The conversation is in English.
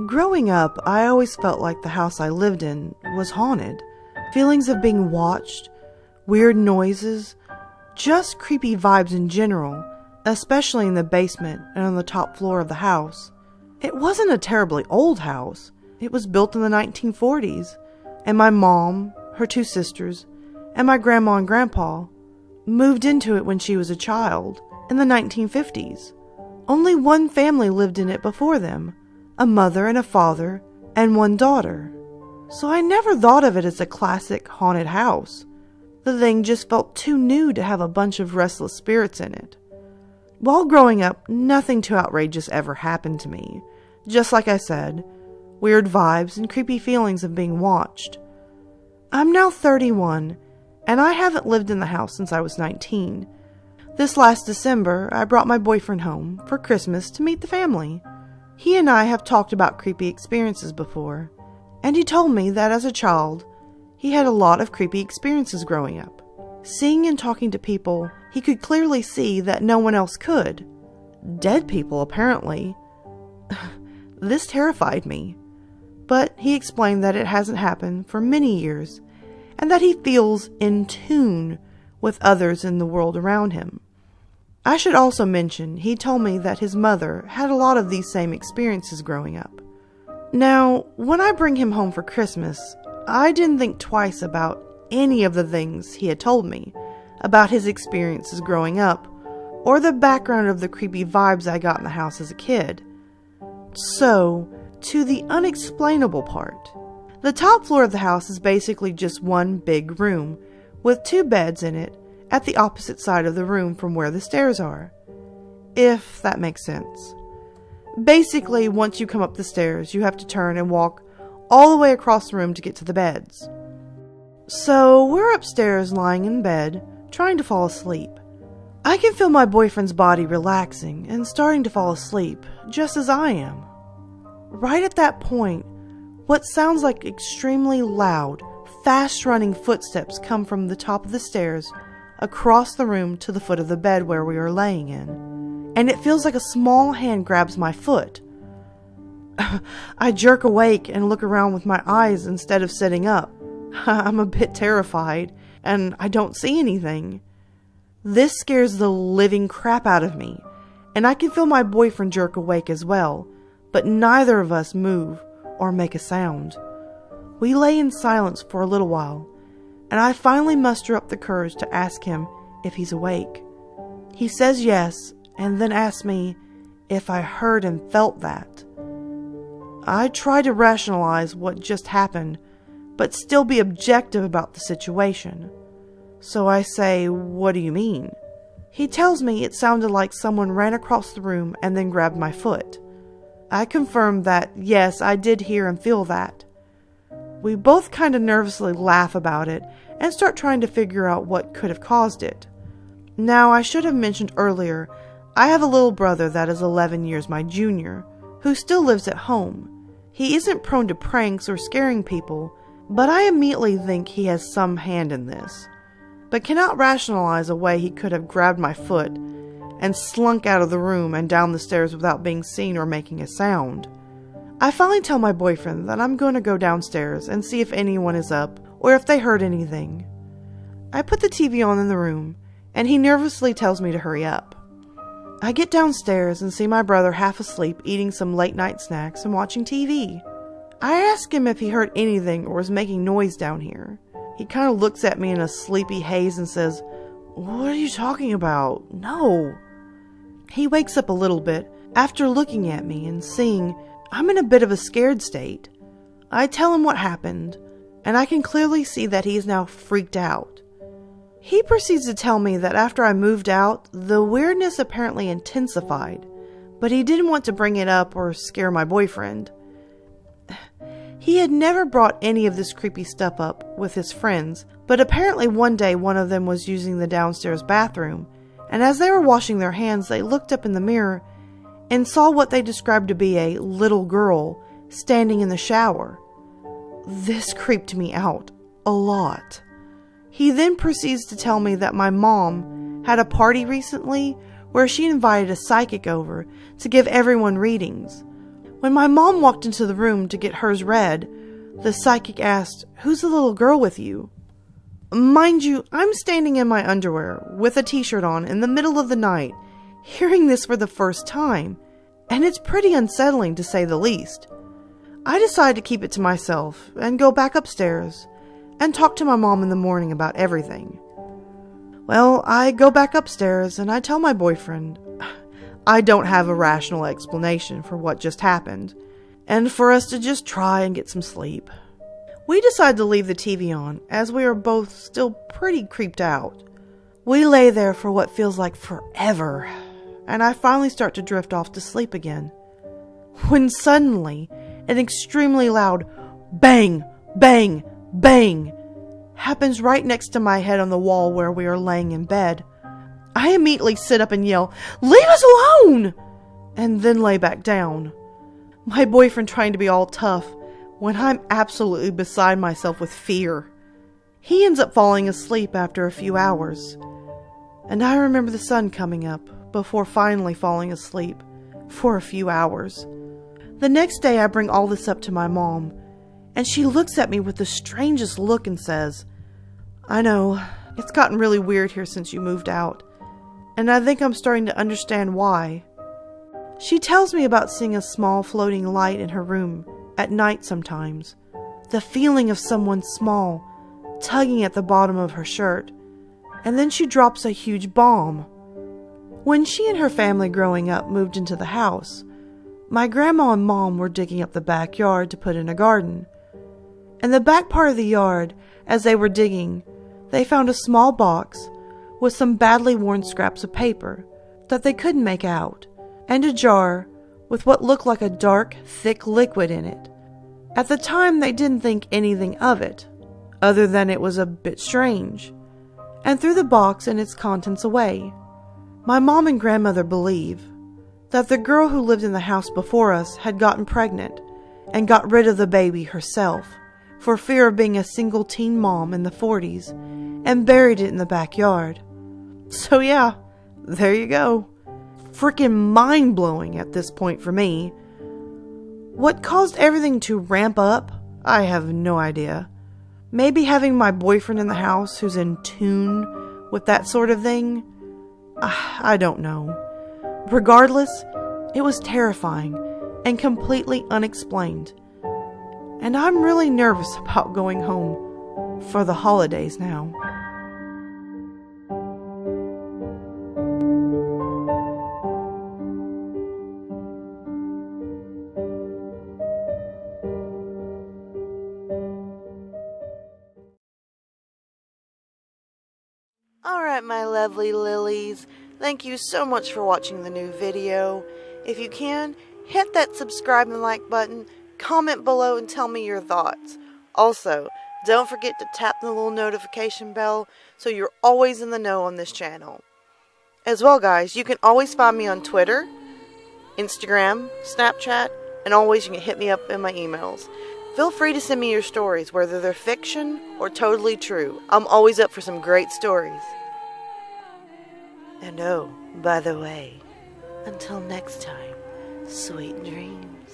Growing up, I always felt like the house I lived in was haunted. Feelings of being watched, weird noises, just creepy vibes in general, especially in the basement and on the top floor of the house. It wasn't a terribly old house. It was built in the 1940s, and my mom, her two sisters, and my grandma and grandpa moved into it when she was a child in the 1950s. Only one family lived in it before them. A mother and a father, and one daughter. So I never thought of it as a classic haunted house. The thing just felt too new to have a bunch of restless spirits in it. While growing up, nothing too outrageous ever happened to me. Just like I said, weird vibes and creepy feelings of being watched. I'm now 31, and I haven't lived in the house since I was 19. This last December, I brought my boyfriend home for Christmas to meet the family. He and I have talked about creepy experiences before, and he told me that as a child, he had a lot of creepy experiences growing up. Seeing and talking to people he could clearly see that no one else could. Dead people, apparently. This terrified me, but he explained that it hasn't happened for many years, and that he feels in tune with others in the world around him. I should also mention, he told me that his mother had a lot of these same experiences growing up. Now, when I bring him home for Christmas, I didn't think twice about any of the things he had told me about his experiences growing up, or the background of the creepy vibes I got in the house as a kid. So, to the unexplainable part. The top floor of the house is basically just one big room, with two beds in it, at the opposite side of the room from where the stairs are. If that makes sense. Basically, once you come up the stairs, you have to turn and walk all the way across the room to get to the beds. So, we're upstairs lying in bed, trying to fall asleep. I can feel my boyfriend's body relaxing and starting to fall asleep, just as I am. Right at that point, what sounds like extremely loud, fast-running footsteps come from the top of the stairs across the room to the foot of the bed where we are laying in, and it feels like a small hand grabs my foot. I jerk awake and look around with my eyes instead of sitting up. I'm a bit terrified, and I don't see anything. This scares the living crap out of me, and I can feel my boyfriend jerk awake as well, but neither of us move or make a sound. We lay in silence for a little while, and I finally muster up the courage to ask him if he's awake. He says yes, and then asks me if I heard and felt that. I try to rationalize what just happened, but still be objective about the situation. So I say, "What do you mean?" He tells me it sounded like someone ran across the room and then grabbed my foot. I confirm that, yes, I did hear and feel that. We both kind of nervously laugh about it and start trying to figure out what could have caused it. Now, I should have mentioned earlier, I have a little brother that is 11 years my junior, who still lives at home. He isn't prone to pranks or scaring people, but I immediately think he has some hand in this, but cannot rationalize a way he could have grabbed my foot and slunk out of the room and down the stairs without being seen or making a sound. I finally tell my boyfriend that I'm going to go downstairs and see if anyone is up or if they heard anything. I put the TV on in the room, and he nervously tells me to hurry up. I get downstairs and see my brother half asleep eating some late night snacks and watching TV. I ask him if he heard anything or was making noise down here. He kind of looks at me in a sleepy haze and says, "What are you talking about? No." He wakes up a little bit after looking at me and seeing I'm in a bit of a scared state. I tell him what happened, and I can clearly see that he is now freaked out. He proceeds to tell me that after I moved out, the weirdness apparently intensified, but he didn't want to bring it up or scare my boyfriend. He had never brought any of this creepy stuff up with his friends, but apparently one day one of them was using the downstairs bathroom, and as they were washing their hands, they looked up in the mirror and saw what they described to be a little girl standing in the shower. This creeped me out a lot. He then proceeds to tell me that my mom had a party recently where she invited a psychic over to give everyone readings. When my mom walked into the room to get hers read, the psychic asked, "Who's the little girl with you?" Mind you, I'm standing in my underwear with a t-shirt on in the middle of the night, hearing this for the first time, and it's pretty unsettling to say the least. I decide to keep it to myself and go back upstairs and talk to my mom in the morning about everything. Well, I go back upstairs and I tell my boyfriend I don't have a rational explanation for what just happened, and for us to just try and get some sleep. We decide to leave the TV on, as we are both still pretty creeped out. We lay there for what feels like forever, and I finally start to drift off to sleep again, when suddenly an extremely loud bang, bang, bang happens right next to my head on the wall where we are laying in bed. I immediately sit up and yell, "Leave us alone!" and then lay back down. My boyfriend trying to be all tough when I'm absolutely beside myself with fear. He ends up falling asleep after a few hours, and I remember the sun coming up before finally falling asleep for a few hours. The next day I bring all this up to my mom, and she looks at me with the strangest look and says, "I know, it's gotten really weird here since you moved out, and I think I'm starting to understand why." She tells me about seeing a small floating light in her room at night sometimes, the feeling of someone small tugging at the bottom of her shirt, and then she drops a huge bomb. When she and her family growing up moved into the house, my grandma and mom were digging up the backyard to put in a garden. In the back part of the yard, as they were digging, they found a small box with some badly worn scraps of paper that they couldn't make out, and a jar with what looked like a dark, thick liquid in it. At the time, they didn't think anything of it, other than it was a bit strange, and threw the box and its contents away. My mom and grandmother believe that the girl who lived in the house before us had gotten pregnant and got rid of the baby herself for fear of being a single teen mom in the 40s and buried it in the backyard. So yeah, there you go. Freaking mind-blowing at this point for me. What caused everything to ramp up? I have no idea. Maybe having my boyfriend in the house who's in tune with that sort of thing? I don't know. Regardless, it was terrifying and completely unexplained. And I'm really nervous about going home for the holidays now. Alright, my lovely lilies, thank you so much for watching the new video. If you can, hit that subscribe and like button, comment below and tell me your thoughts. Also, don't forget to tap the little notification bell so you're always in the know on this channel. As well, guys, you can always find me on Twitter, Instagram, Snapchat, and always you can hit me up in my emails. Feel free to send me your stories, whether they're fiction or totally true. I'm always up for some great stories. And oh, by the way, until next time, sweet dreams.